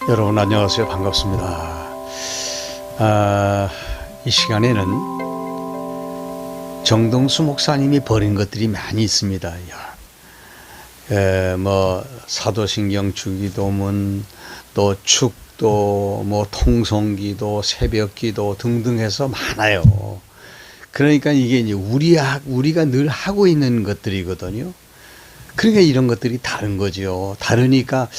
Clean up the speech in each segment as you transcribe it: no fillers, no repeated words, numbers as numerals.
여러분 안녕하세요. 반갑습니다. 이 시간에는 정동수 목사님이 버린 것들이 많이 있습니다. 사도신경, 주기도문, 또 축도, 통성기도, 새벽기도 등등 해서 많아요. 그러니까 이게 이제 우리가 늘 하고 있는 것들이거든요. 그러니까 이런 것들이 다른 거죠. 다르니까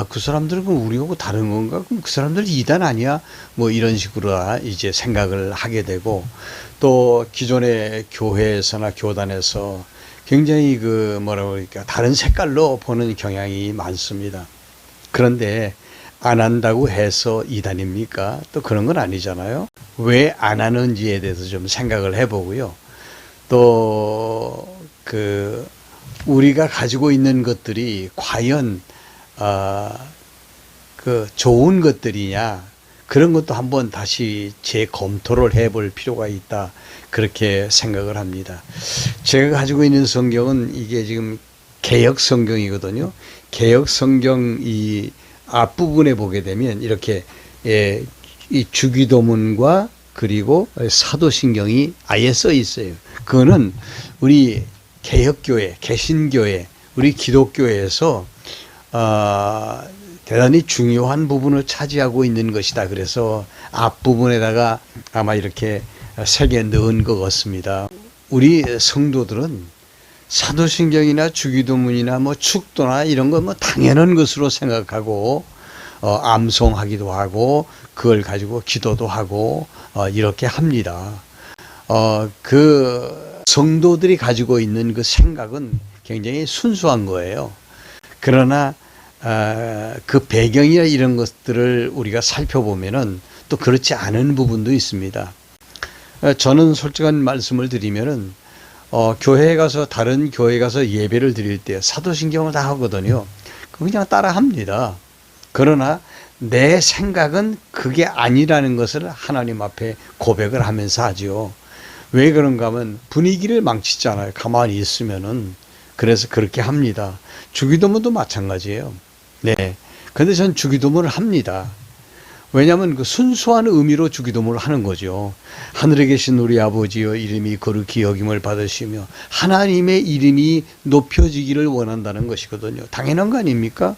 그 사람들은 우리하고 다른 건가? 그럼 그 사람들 이단 아니야? 이런 식으로 이제 생각을 하게 되고, 또 기존의 교회에서나 교단에서 굉장히 다른 색깔로 보는 경향이 많습니다. 그런데 안 한다고 해서 이단입니까? 또 그런 건 아니잖아요. 왜 안 하는지에 대해서 좀 생각을 해보고요. 또 우리가 가지고 있는 것들이 과연 좋은 것들이냐, 그런 것도 한번 다시 재검토를 해볼 필요가 있다, 그렇게 생각을 합니다. 제가 가지고 있는 성경은 이게 지금 개역 성경이거든요. 개역 성경 이 앞부분에 보게 되면 이렇게 이 주기도문과 그리고 사도신경이 아예 써 있어요. 그거는 우리 개혁교회, 개신교회, 우리 기독교회에서 대단히 중요한 부분을 차지하고 있는 것이다. 그래서 앞부분에다가 아마 이렇게 새겨 넣은 것 같습니다. 우리 성도들은 사도신경이나 주기도문이나 축도나 이런 거 당연한 것으로 생각하고 암송하기도 하고 그걸 가지고 기도도 하고 이렇게 합니다. 성도들이 가지고 있는 그 생각은 굉장히 순수한 거예요. 그러나 그 배경이나 이런 것들을 우리가 살펴보면은 또 그렇지 않은 부분도 있습니다. 저는 솔직한 말씀을 드리면은 교회에 가서, 다른 교회에 가서 예배를 드릴 때 사도신경을 다 하거든요. 그냥 따라 합니다. 그러나 내 생각은 그게 아니라는 것을 하나님 앞에 고백을 하면서 하죠. 왜 그런가 하면 분위기를 망치잖아요. 가만히 있으면은. 그래서 그렇게 합니다. 주기도문도 마찬가지예요. 네. 근데 전 주기도문을 합니다. 왜냐하면 그 순수한 의미로 주기도문을 하는 거죠. 하늘에 계신 우리 아버지여, 이름이 거룩히 여김을 받으시며 하나님의 이름이 높여지기를 원한다는 것이거든요. 당연한 거 아닙니까?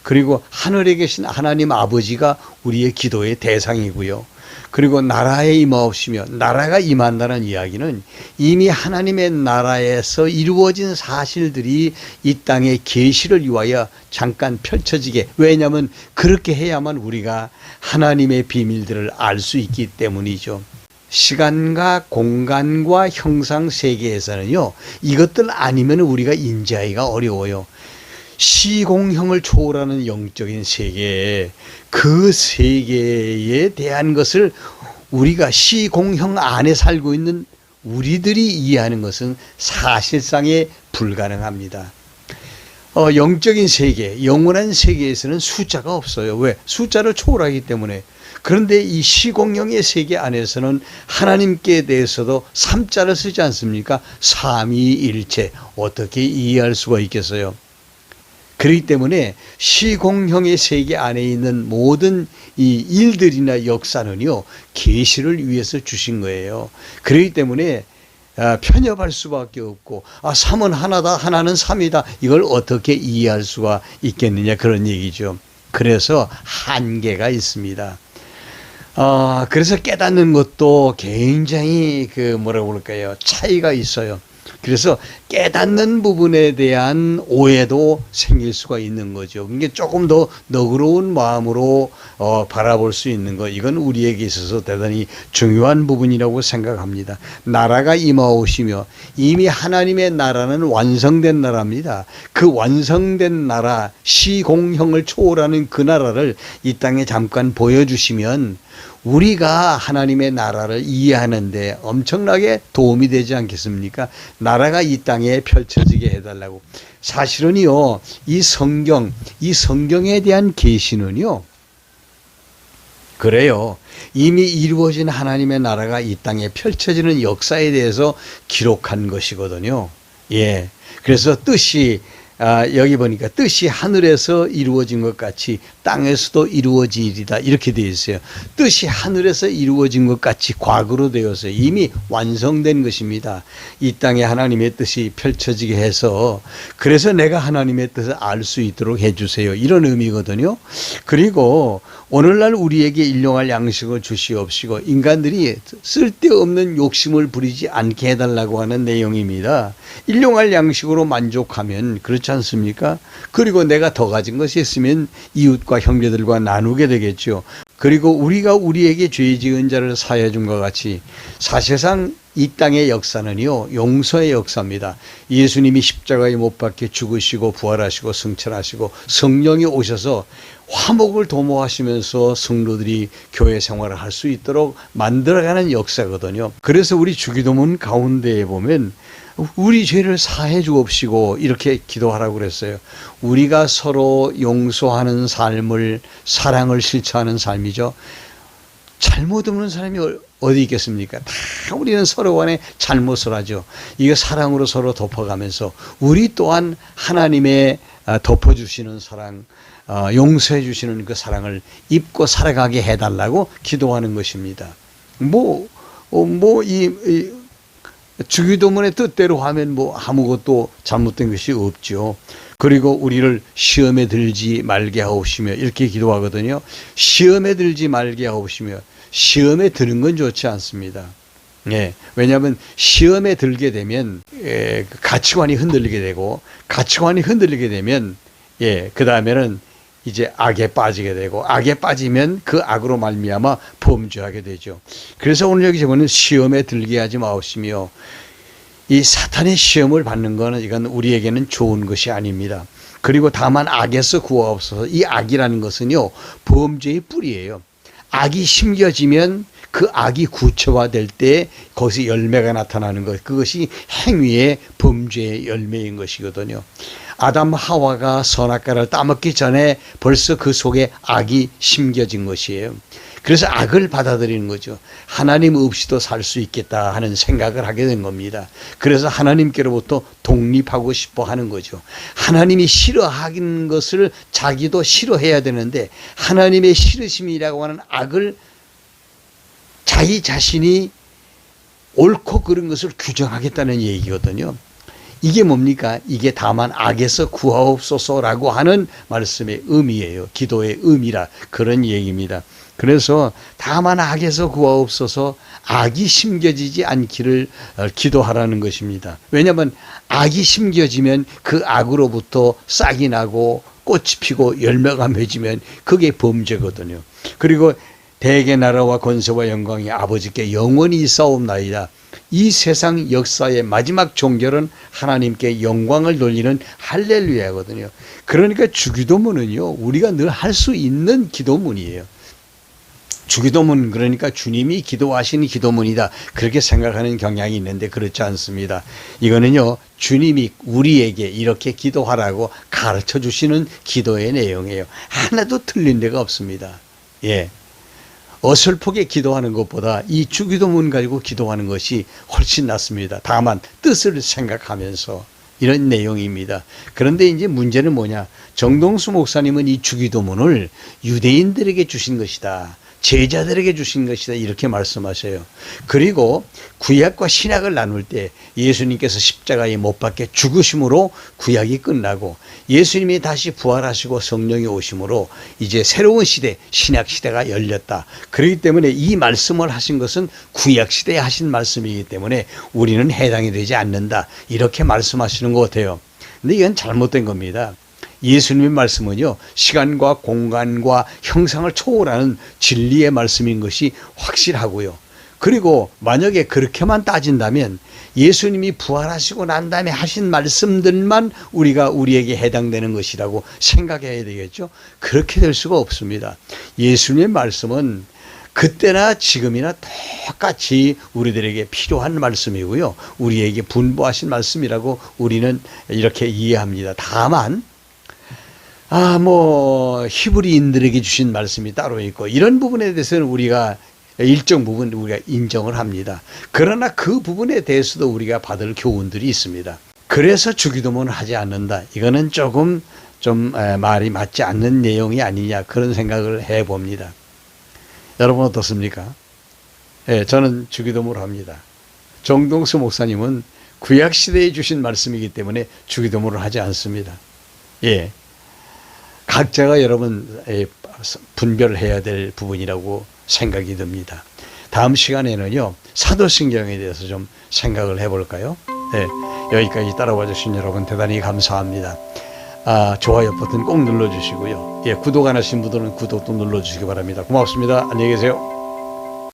그리고 하늘에 계신 하나님 아버지가 우리의 기도의 대상이고요. 그리고 나라에 임하옵시며, 나라가 임한다는 이야기는 이미 하나님의 나라에서 이루어진 사실들이 이 땅의 계시를 위하여 잠깐 펼쳐지게, 왜냐하면 그렇게 해야만 우리가 하나님의 비밀들을 알 수 있기 때문이죠. 시간과 공간과 형상 세계에서는요, 이것들 아니면 우리가 인지하기가 어려워요. 시공형을 초월하는 영적인 세계, 그 세계에 대한 것을 우리가 시공형 안에 살고 있는 우리들이 이해하는 것은 사실상에 불가능합니다. 영적인 세계, 영원한 세계에서는 숫자가 없어요. 왜? 숫자를 초월하기 때문에. 그런데 이 시공형의 세계 안에서는 하나님께 대해서도 삼자를 쓰지 않습니까? 삼위일체. 어떻게 이해할 수가 있겠어요? 그렇기 때문에 시공형의 세계 안에 있는 모든 이 일들이나 역사는요, 계시를 위해서 주신 거예요. 그렇기 때문에 편협할 수밖에 없고, 삼은 하나다, 하나는 삼이다, 이걸 어떻게 이해할 수가 있겠느냐, 그런 얘기죠. 그래서 한계가 있습니다. 그래서 깨닫는 것도 굉장히 차이가 있어요. 그래서 깨닫는 부분에 대한 오해도 생길 수가 있는 거죠. 이게 조금 더 너그러운 마음으로 바라볼 수 있는 것, 이건 우리에게 있어서 대단히 중요한 부분이라고 생각합니다. 나라가 임하오시며, 이미 하나님의 나라는 완성된 나라입니다. 그 완성된 나라, 시공형을 초월하는 그 나라를 이 땅에 잠깐 보여주시면 우리가 하나님의 나라를 이해하는데 엄청나게 도움이 되지 않겠습니까? 나라가 이 땅에 펼쳐지게 해달라고. 사실은요, 이 성경에 대한 계시는요, 그래요. 이미 이루어진 하나님의 나라가 이 땅에 펼쳐지는 역사에 대해서 기록한 것이거든요. 그래서 뜻이 여기 보니까 뜻이 하늘에서 이루어진 것 같이 땅에서도 이루어지리라 이렇게 되어 있어요. 뜻이 하늘에서 이루어진 것 같이 과거로 되어서 이미 완성된 것입니다. 이 땅에 하나님의 뜻이 펼쳐지게 해서 그래서 내가 하나님의 뜻을 알 수 있도록 해주세요. 이런 의미거든요. 그리고 오늘날 우리에게 일용할 양식을 주시옵시고 인간들이 쓸데없는 욕심을 부리지 않게 해달라고 하는 내용입니다. 일용할 양식으로 만족하면 그렇지 않습니까? 그리고 내가 더 가진 것이 있으면 이웃과 형제들과 나누게 되겠죠. 그리고 우리가 우리에게 죄 지은 자를 사해 줌과 같이 사실상 이 땅의 역사는요, 용서의 역사입니다. 예수님이 십자가에 못 박혀 죽으시고 부활하시고 승천하시고 성령이 오셔서 화목을 도모하시면서 성도들이 교회 생활을 할 수 있도록 만들어가는 역사거든요. 그래서 우리 주기도문 가운데에 보면 우리 죄를 사해 주옵시고 이렇게 기도하라고 그랬어요. 우리가 서로 용서하는 삶을, 사랑을 실천하는 삶이죠. 잘못 없는 사람이 어디 있겠습니까? 다 우리는 서로 간에 잘못을 하죠. 이거 사랑으로 서로 덮어가면서 우리 또한 하나님의 덮어주시는 사랑, 용서해 주시는 그 사랑을 입고 살아가게 해달라고 기도하는 것입니다. 이 주기도문의 뜻대로 하면 아무것도 잘못된 것이 없죠. 그리고 우리를 시험에 들지 말게 하옵시며 이렇게 기도하거든요. 시험에 들지 말게 하옵시며 시험에 드는 건 좋지 않습니다. 예, 왜냐하면 시험에 들게 되면 가치관이 흔들리게 되고 가치관이 흔들리게 되면 그 다음에는 이제 악에 빠지게 되고 악에 빠지면 그 악으로 말미암아 범죄하게 되죠. 그래서 오늘 여기 보면 시험에 들게 하지 마옵시며 이 사탄의 시험을 받는 것은 이건 우리에게는 좋은 것이 아닙니다. 그리고 다만 악에서 구하옵소서. 이 악이라는 것은요 범죄의 뿌리예요. 악이 심겨지면 그 악이 구체화될 때 거기서 열매가 나타나는 것, 그것이 행위의 범죄의 열매인 것이거든요. 아담 하와가 선악과를 따먹기 전에 벌써 그 속에 악이 심겨진 것이에요. 그래서 악을 받아들이는 거죠. 하나님 없이도 살 수 있겠다 하는 생각을 하게 된 겁니다. 그래서 하나님께로부터 독립하고 싶어 하는 거죠. 하나님이 싫어하는 것을 자기도 싫어해야 되는데 하나님의 싫으심이라고 하는 악을 자기 자신이 옳고 그른 것을 규정하겠다는 얘기거든요. 이게 뭡니까? 이게 다만 악에서 구하옵소서라고 하는 말씀의 의미예요. 기도의 의미라 그런 얘기입니다. 그래서 다만 악에서 구하옵소서, 악이 심겨지지 않기를 기도하라는 것입니다. 왜냐하면 악이 심겨지면 그 악으로부터 싹이 나고 꽃이 피고 열매가 맺으면 그게 범죄거든요. 그리고 대개 나라와 권세와 영광이 아버지께 영원히 있사옵나이다. 이 세상 역사의 마지막 종결은 하나님께 영광을 돌리는 할렐루야거든요. 그러니까 주기도문은요 우리가 늘 할 수 있는 기도문이에요. 주기도문, 그러니까 주님이 기도하시는 기도문이다 그렇게 생각하는 경향이 있는데 그렇지 않습니다. 이거는요 주님이 우리에게 이렇게 기도하라고 가르쳐 주시는 기도의 내용이에요. 하나도 틀린 데가 없습니다. 예. 어설프게 기도하는 것보다 이 주기도문 가지고 기도하는 것이 훨씬 낫습니다. 다만 뜻을 생각하면서 이런 내용입니다. 그런데 이제 문제는 뭐냐? 정동수 목사님은 이 주기도문을 유대인들에게 주신 것이다. 제자들에게 주신 것이다 이렇게 말씀하셔요. 그리고 구약과 신약을 나눌 때 예수님께서 십자가에 못 박혀 죽으심으로 구약이 끝나고 예수님이 다시 부활하시고 성령이 오심으로 이제 새로운 시대, 신약 시대가 열렸다. 그렇기 때문에 이 말씀을 하신 것은 구약 시대에 하신 말씀이기 때문에 우리는 해당이 되지 않는다 이렇게 말씀하시는 것 같아요. 근데 이건 잘못된 겁니다. 예수님의 말씀은요 시간과 공간과 형상을 초월하는 진리의 말씀인 것이 확실하고요. 그리고 만약에 그렇게만 따진다면 예수님이 부활하시고 난 다음에 하신 말씀들만 우리에게 해당되는 것이라고 생각해야 되겠죠. 그렇게 될 수가 없습니다. 예수님의 말씀은 그때나 지금이나 똑같이 우리들에게 필요한 말씀이고요. 우리에게 분부하신 말씀이라고 우리는 이렇게 이해합니다. 다만 히브리인들에게 주신 말씀이 따로 있고 이런 부분에 대해서는 우리가 일정 부분 우리가 인정을 합니다. 그러나 그 부분에 대해서도 우리가 받을 교훈들이 있습니다. 그래서 주기도문을 하지 않는다. 이거는 조금 좀 말이 맞지 않는 내용이 아니냐 그런 생각을 해봅니다. 여러분 어떻습니까? 예, 저는 주기도문을 합니다. 정동수 목사님은 구약시대에 주신 말씀이기 때문에 주기도문을 하지 않습니다. 예. 각자가 여러분 분별해야 될 부분이라고 생각이 듭니다. 다음 시간에는요, 사도신경에 대해서 좀 생각을 해볼까요? 네, 여기까지 따라와 주신 여러분 대단히 감사합니다. 좋아요 버튼 꼭 눌러주시고요. 예, 구독 안 하신 분들은 구독도 눌러주시기 바랍니다. 고맙습니다. 안녕히 계세요.